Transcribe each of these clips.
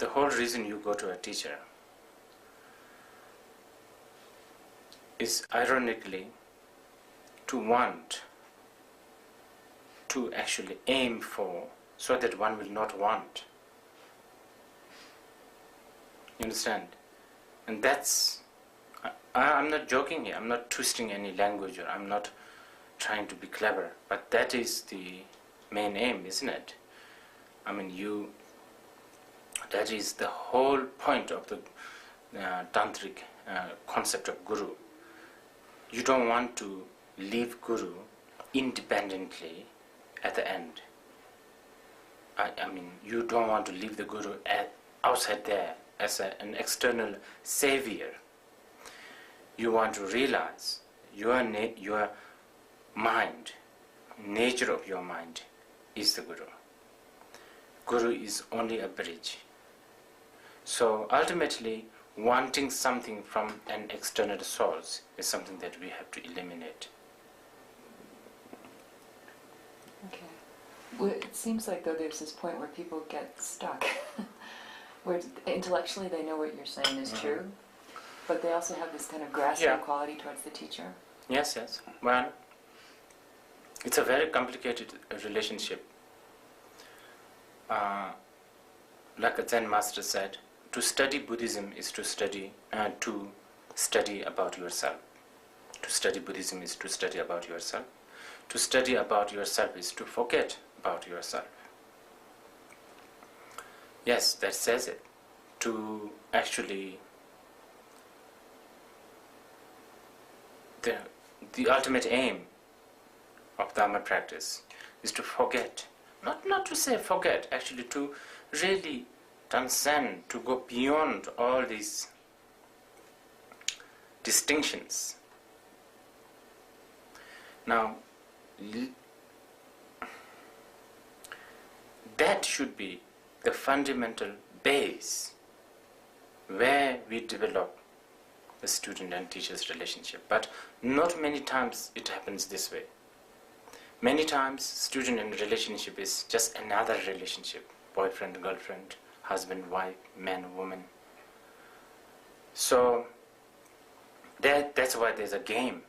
the whole reason you go to a teacher is ironically to want to actually aim for, so that one will not want. You understand? And that's, I'm not joking here, I'm not twisting any language, or I'm not trying to be clever, but that is the main aim, isn't it? I mean, that is the whole point of the tantric concept of guru. You don't want to leave guru independently at the end. I mean, you don't want to leave the guru outside there as an external savior. You want to realize your mind, nature of your mind is the guru. Guru is only a bridge. So ultimately, wanting something from an external source is something that we have to eliminate. Okay. Well, it seems like, though, there's this point where people get stuck, where intellectually they know what you're saying is true, but they also have this kind of grasping quality towards the teacher. Yes, yes. Well, it's a very complicated relationship. Like a Zen master said, to study Buddhism is to study about yourself. To study Buddhism is to study about yourself. To study about yourself is to forget about yourself. Yes, that says it. To actually, the ultimate aim of Dharma practice is to forget. Not to say forget, actually to really transcend, to go beyond all these distinctions. Now, that should be the fundamental base where we develop the student and teacher's relationship. But not many times it happens this way. Many times student and relationship is just another relationship, boyfriend, girlfriend, husband, wife, man, woman. So that's why there's a game.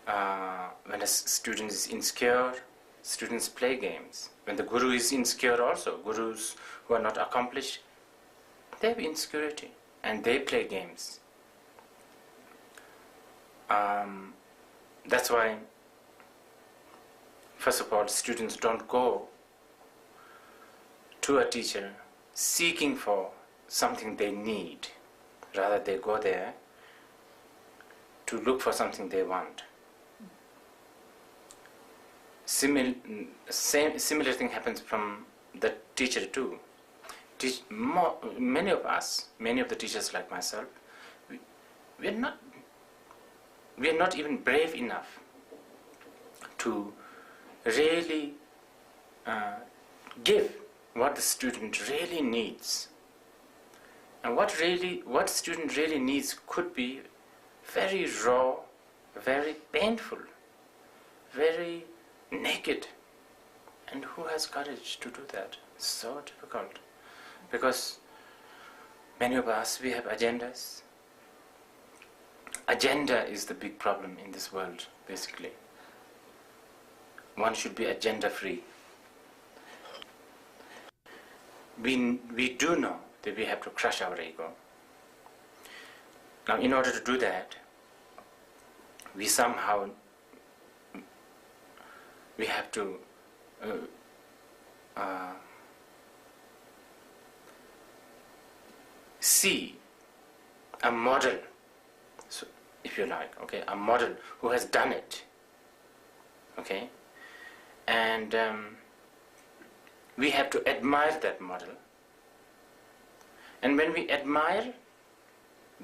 When a student is insecure, students play games. When the guru is insecure also, gurus who are not accomplished, they have insecurity and they play games. That's why, first of all, students don't go to a teacher seeking for something they need. Rather, they go there to look for something they want. Similar thing happens from the teacher too. Many of the teachers like myself, we are not even brave enough to really give what the student really needs. And what student really needs could be very raw, very painful, very naked. And who has courage to do that? It's so difficult. Because many of us, we have agendas. Agenda is the big problem in this world, basically. One should be agenda free. We do know that we have to crush our ego. Now, in order to do that, we have to see a model, so if you like, okay, a model who has done it, okay, and we have to admire that model. And when we admire,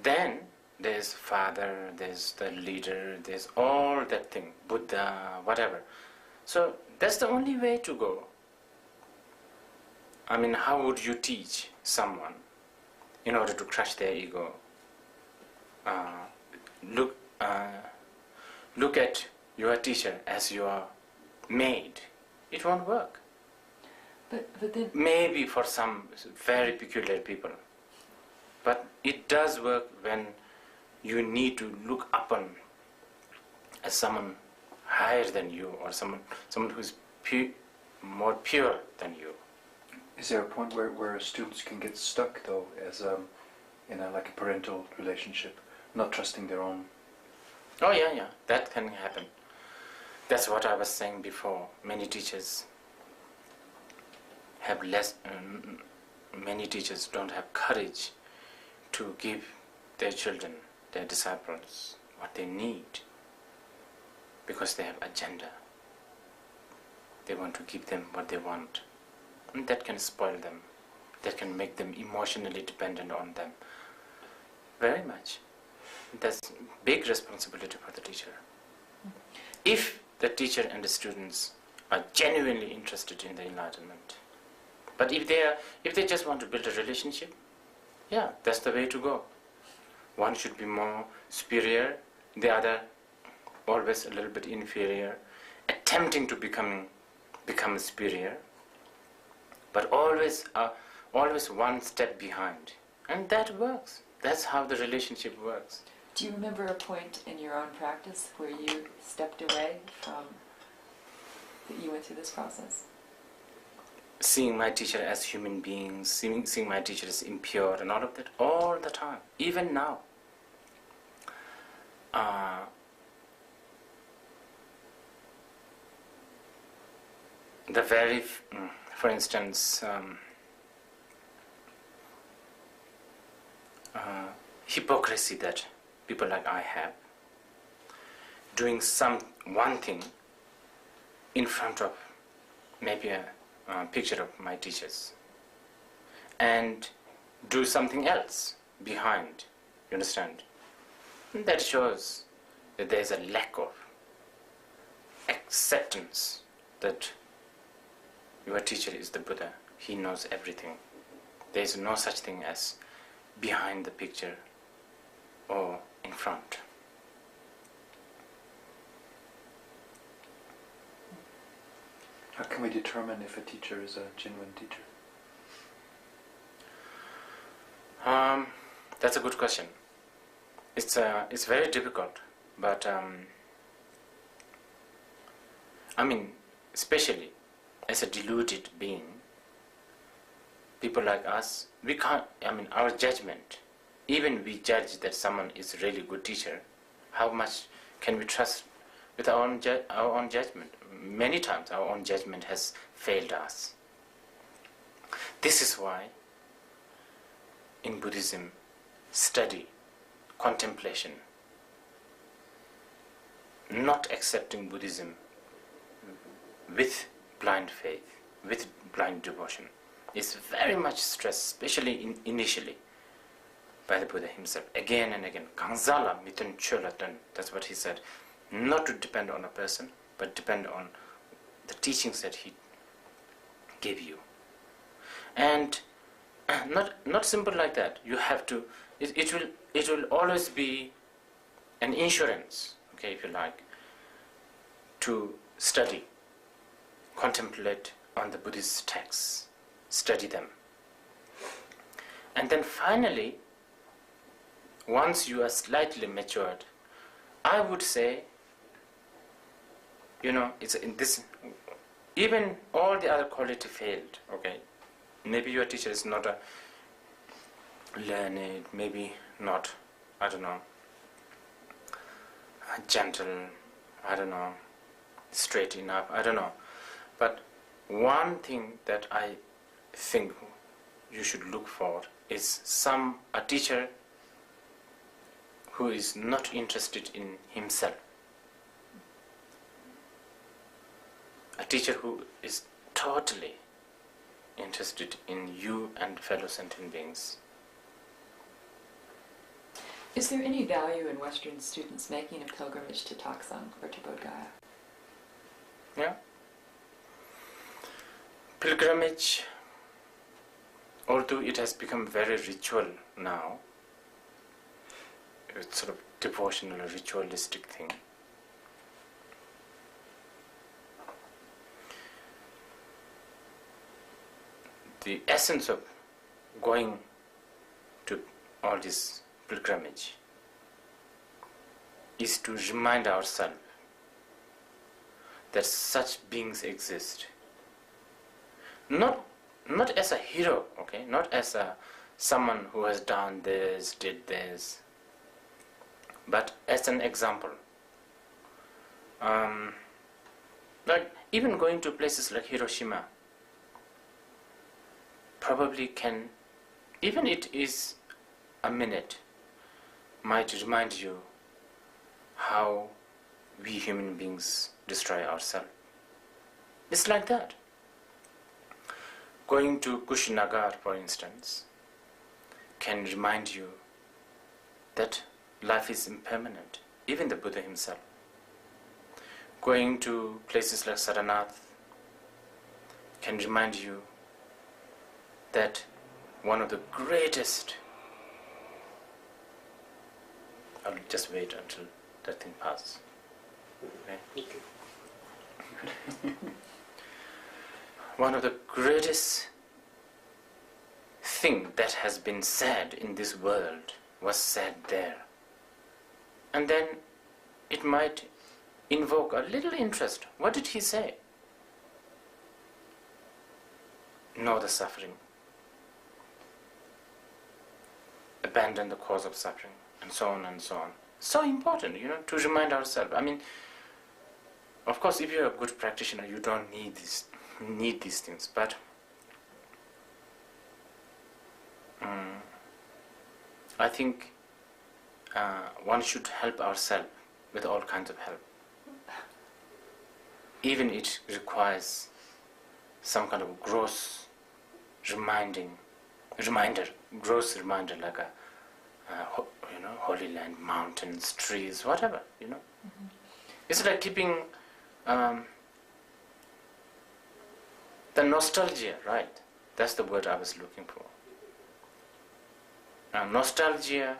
then there's father, there's the leader, there's all that thing, Buddha, whatever. So that's the only way to go. I mean, how would you teach someone in order to crush their ego? Look at your teacher as your maid. It won't work. But then... Maybe for some very peculiar people. But it does work when you need to look upon as someone higher than you, or someone who's more pure than you. Is there a point where students can get stuck, though, as in like a parental relationship, not trusting their own? Oh yeah, that can happen. That's what I was saying before. Many teachers have many teachers don't have courage to give their children, their disciples, what they need, because they have agenda. They want to give them what they want, and that can spoil them. That can make them emotionally dependent on them. Very much. That's big responsibility for the teacher. If the teacher and the students are genuinely interested in the enlightenment. But if they just want to build a relationship, yeah, that's the way to go. One should be more superior, the other always a little bit inferior, attempting to become superior, but always one step behind. And that works. That's how the relationship works. Do you remember a point in your own practice where you stepped away from, that you went through this process? Seeing my teacher as human beings, seeing my teacher as impure and all of that, all the time, even now. For instance, hypocrisy that people like I have, doing one thing in front of maybe a picture of my teachers, and do something else behind, you understand? And that shows that there is a lack of acceptance that your teacher is the Buddha. He knows everything. There is no such thing as behind the picture or in front. How can we determine if a teacher is a genuine teacher? That's a good question. It's very difficult, but I mean, especially as a deluded being, people like us, we can't. I mean, our judgment, even we judge that someone is a really good teacher, how much can we trust with our own judgment? Many times our own judgment has failed us. This is why in Buddhism, study, contemplation, not accepting Buddhism with blind faith, with blind devotion, is very much stressed, especially initially, by the Buddha himself, again and again. Gangsala mitun cholatan, that's what he said. Not to depend on a person, but depend on the teachings that he gave you. And not simple like that. You have to. It will always be an insurance, okay, if you like, to study, contemplate on the Buddhist texts, study them, and then finally, once you are slightly matured, I would say, it's in this. Even all the other quality failed, okay? Maybe your teacher is not a learned, maybe not, I don't know, gentle, I don't know, straight enough, I don't know. But one thing that I think you should look for is a teacher who is not interested in himself. A teacher who is totally interested in you and fellow sentient beings. Is there any value in Western students making a pilgrimage to Dzongsar or to Bodh Gaya? Yeah. Pilgrimage, although it has become very ritual now, it's sort of devotional or ritualistic thing. the essence of going to all this pilgrimage is to remind ourselves that such beings exist. Not as a hero, okay? Not as someone who has done this, did this, but as an example. Like even going to places like Hiroshima probably can, even it is a minute, might remind you how we human beings destroy ourselves. It's like that. Going to Kushinagar, for instance, can remind you that life is impermanent, even the Buddha himself. Going to places like Saranath can remind you that one of the greatest... I'll just wait until that thing passes. Okay? One of the greatest thing that has been said in this world was said there. And then it might invoke a little interest. What did he say? Know the suffering. Abandon the cause of suffering, and so on and so on. So important, to remind ourselves. I mean, of course, if you're a good practitioner, you don't need these things, but I think one should help ourselves with all kinds of help. Even it requires some kind of gross reminder, like a Holy Land, mountains, trees, whatever, Mm-hmm. It's like keeping the nostalgia, right? That's the word I was looking for. Nostalgia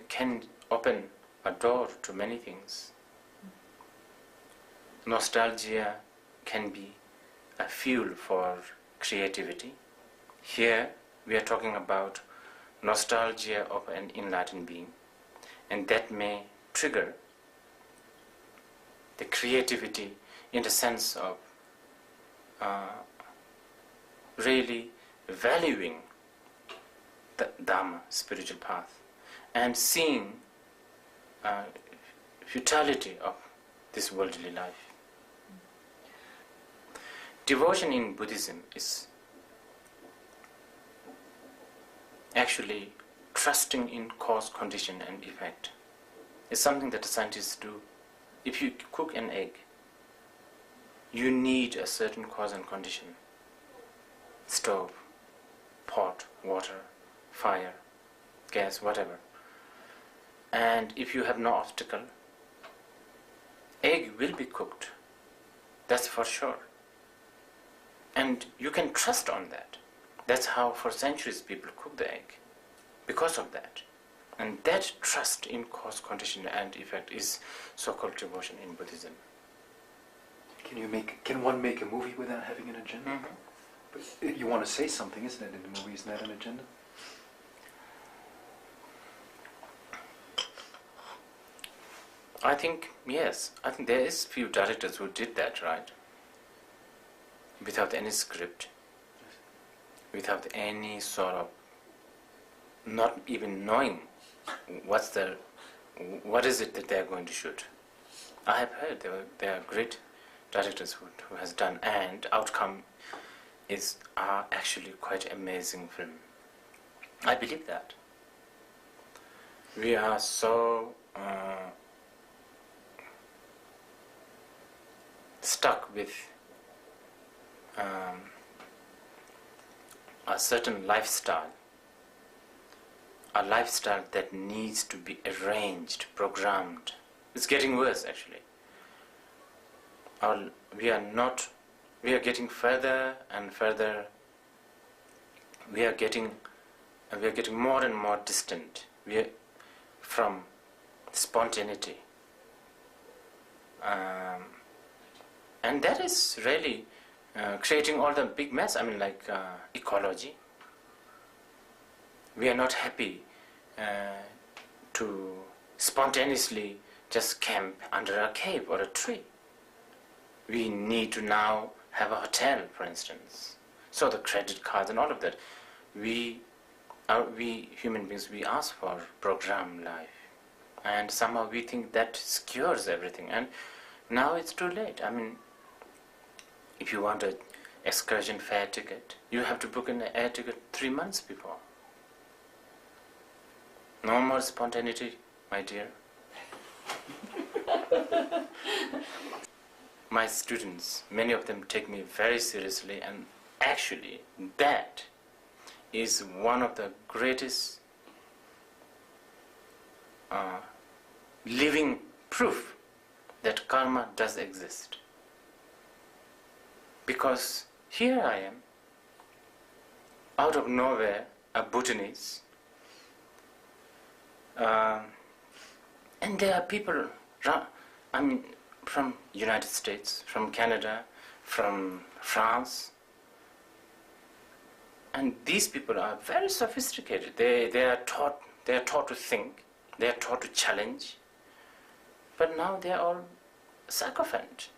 can open a door to many things. Nostalgia can be a fuel for creativity. Here we are talking about nostalgia of an enlightened being, and that may trigger the creativity in the sense of really valuing the Dhamma, spiritual path, and seeing futility of this worldly life. Devotion in Buddhism is actually trusting in cause, condition and effect. It's something that the scientists do. If you cook an egg, you need a certain cause and condition. Stove, pot, water, fire, gas, whatever. And if you have no obstacle, egg will be cooked. That's for sure. And you can trust on that. That's how for centuries people cook the egg, because of that. And that trust in cause, condition and effect is so-called devotion in Buddhism. Can one make a movie without having an agenda? Mm-hmm. But you want to say something, isn't it, in the movie? Isn't that an agenda? I think, yes. I think there is few directors who did that, right? Without any script. Without any sort of, not even knowing what is it that they're going to shoot. I have heard there are great directors who has done, and outcome are actually quite amazing film. I believe that. We are so stuck with a certain lifestyle, a lifestyle that needs to be arranged, programmed. It's getting worse, actually. We are getting further and further. We are getting more and more distant from spontaneity. And that is really creating all the big mess. I mean, like ecology. We are not happy to spontaneously just camp under a cave or a tree. We need to now have a hotel, for instance. So the credit cards and all of that. We human beings, we ask for program life. And somehow we think that secures everything. And now it's too late. I mean, if you want an excursion fare ticket, you have to book an air ticket 3 months before. No more spontaneity, my dear. My students, many of them take me very seriously, and actually that is one of the greatest living proof that karma does exist. Because here I am, out of nowhere, a Bhutanese, and there are people, I mean, from United States, from Canada, from France, and these people are very sophisticated. They are taught to think, they are taught to challenge, but now they are all sycophant.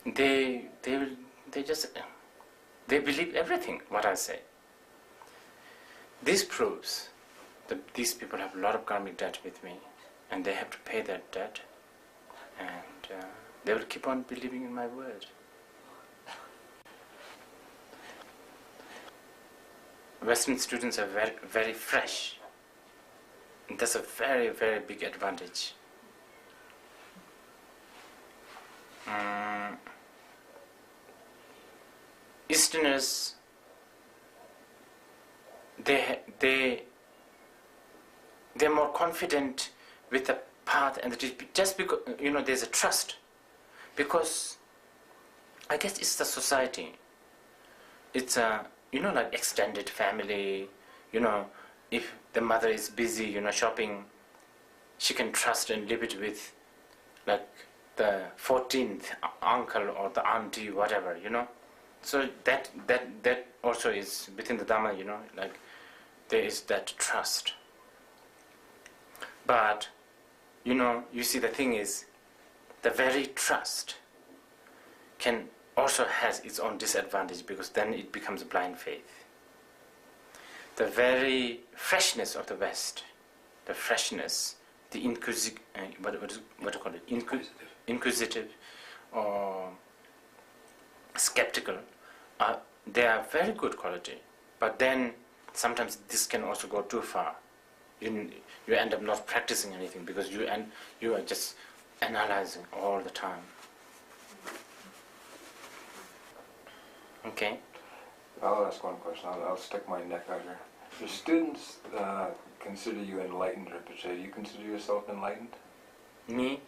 They believe everything what I say. This proves that these people have a lot of karmic debt with me, and they have to pay that debt, and they will keep on believing in my word. Western students are very, very fresh, and that's a very, very big advantage. Easterners, they're more confident with the path, and just because there's a trust, because I guess it's the society. It's a like extended family. If the mother is busy shopping, she can trust and live it with like the 14th uncle or the auntie, whatever. So that also is within the Dhamma. Like there is that trust. But you see, the thing is, the very trust also has its own disadvantage, because then it becomes blind faith. The very freshness of the West, the freshness, the inquisitive or skeptical, they are very good quality. But then sometimes this can also go too far. You end up not practicing anything, because you are just analyzing all the time. Okay. I'll ask one question. I'll stick my neck out here. The students consider you enlightened, Rinpoche. Do you consider yourself enlightened? Me?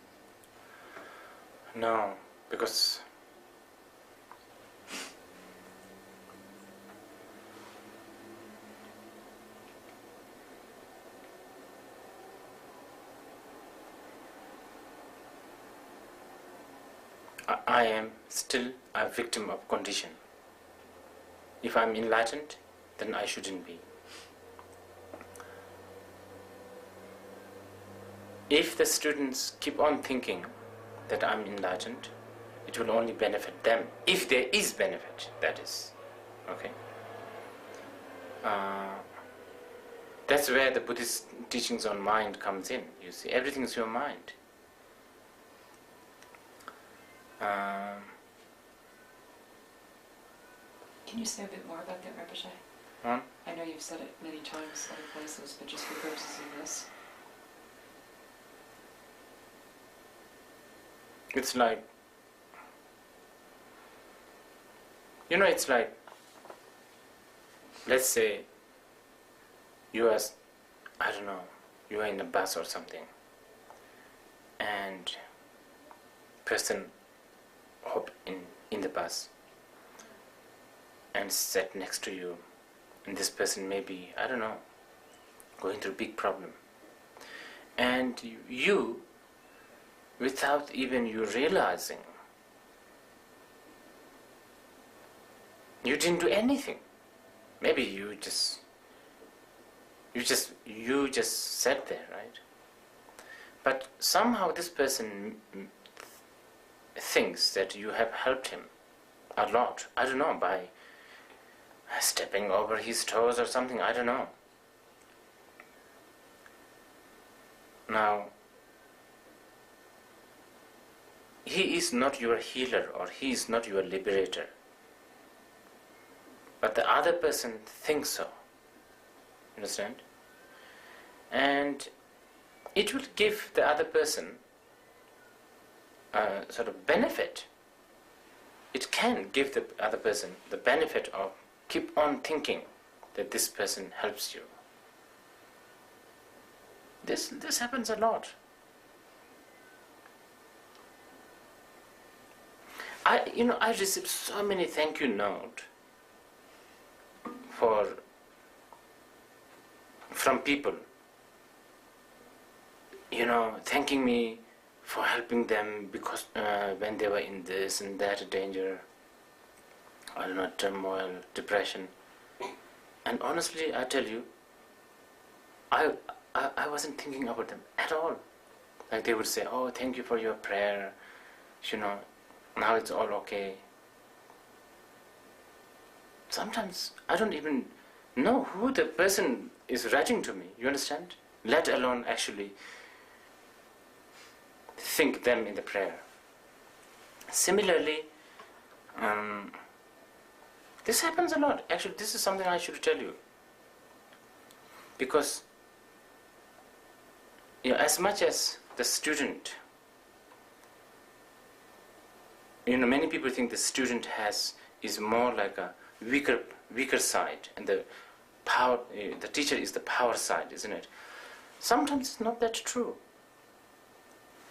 No, because I am still a victim of condition. If I'm enlightened, then I shouldn't be. If the students keep on thinking that I'm enlightened, it will only benefit them, if there is benefit, that is. Okay? That's where the Buddhist teachings on mind comes in. You see, everything is your mind. Can you say a bit more about that, Rinpoche? I know you've said it many times other places, but just for purposes of this. It's like, it's like, let's say you are, I don't know, you are in a bus or something, and person hop in the bus and sat next to you, and this person may be, I don't know, going through a big problem, and you, without even you realizing, You didn't do anything. Maybe you just sat there, right? But somehow this person thinks that you have helped him a lot. I don't know, by stepping over his toes or something, I don't know. Now, he is not your healer or he is not your liberator. But the other person thinks so. Understand? And it will give the other person a sort of benefit. It can give the other person the benefit of keep on thinking that this person helps you. This happens a lot. I received so many thank you notes from people, thanking me for helping them because when they were in this and that danger, I don't know, turmoil, depression. And honestly, I tell you, I wasn't thinking about them at all. Like they would say, oh, thank you for your prayer, now it's all okay. Sometimes I don't even know who the person is writing to me, you understand? Let alone actually think them in the prayer. Similarly, this happens a lot. Actually, this is something I should tell you. Because as much as the student, many people think the student is more like a weaker side, and the teacher is the power side, isn't it? Sometimes it's not that true.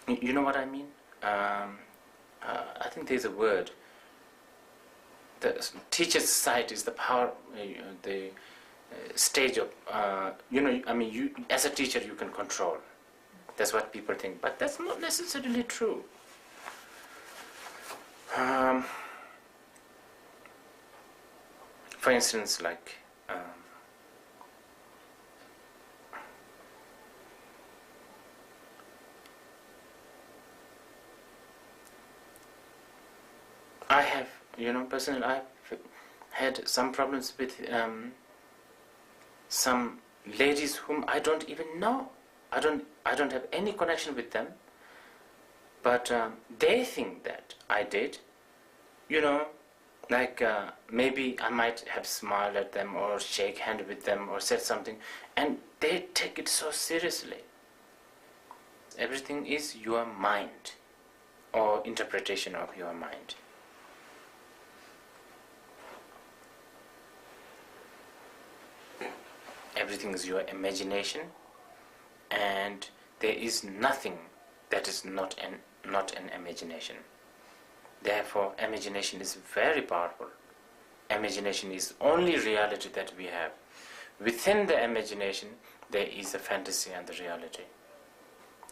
You know what I mean? I think there's a word. The teacher's side is the power, the stage of, you as a teacher you can control. That's what people think, but that's not necessarily true. For instance, like I have, personally, I've had some problems with some ladies whom I don't even know. I don't have any connection with them, but they think that I did. Like maybe I might have smiled at them or shake hand with them or said something, and they take it so seriously. Everything is your mind or interpretation of your mind. Everything is your imagination, and there is nothing that is not an imagination. Therefore, imagination is very powerful. Imagination is only reality that we have. Within the imagination, there is the fantasy and the reality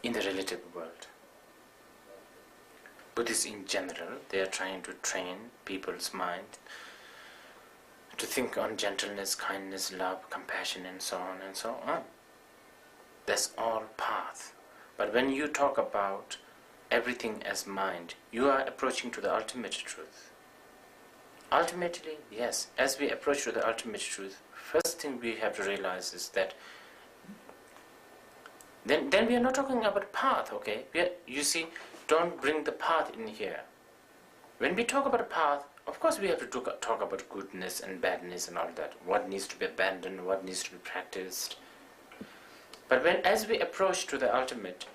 in the relative world. Buddhists in general, they are trying to train people's mind to think on gentleness, kindness, love, compassion, and so on and so on. That's all path. But when you talk about everything as mind, you are approaching to the ultimate truth. Ultimately, yes, as we approach to the ultimate truth, first thing we have to realize is that then we are not talking about path, okay? You see, don't bring the path in here. When we talk about a path, of course we have to talk about goodness and badness and all that. What needs to be abandoned, what needs to be practiced. But as we approach to the ultimate,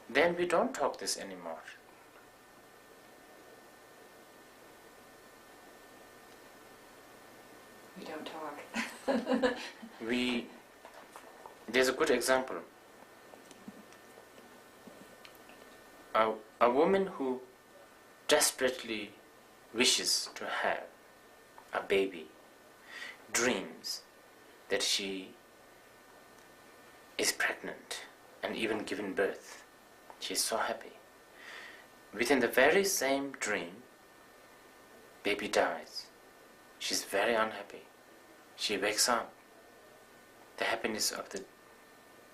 then we don't talk this anymore. We don't talk. There's a good example. A woman who desperately wishes to have a baby dreams that she is pregnant and even given birth. She is so happy. Within the very same dream, baby dies. she's very unhappy. She wakes up. The happiness of the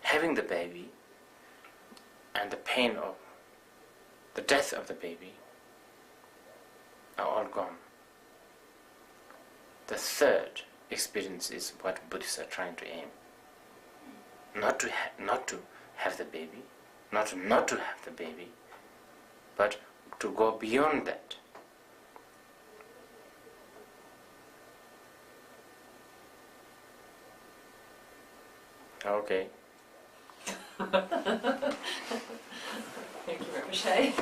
having the baby and the pain of the death of the baby are all gone. The third experience is what Buddhists are trying to aim. Not to have the baby, not to have the baby, but to go beyond that. Okay. Thank you, Rimpoche.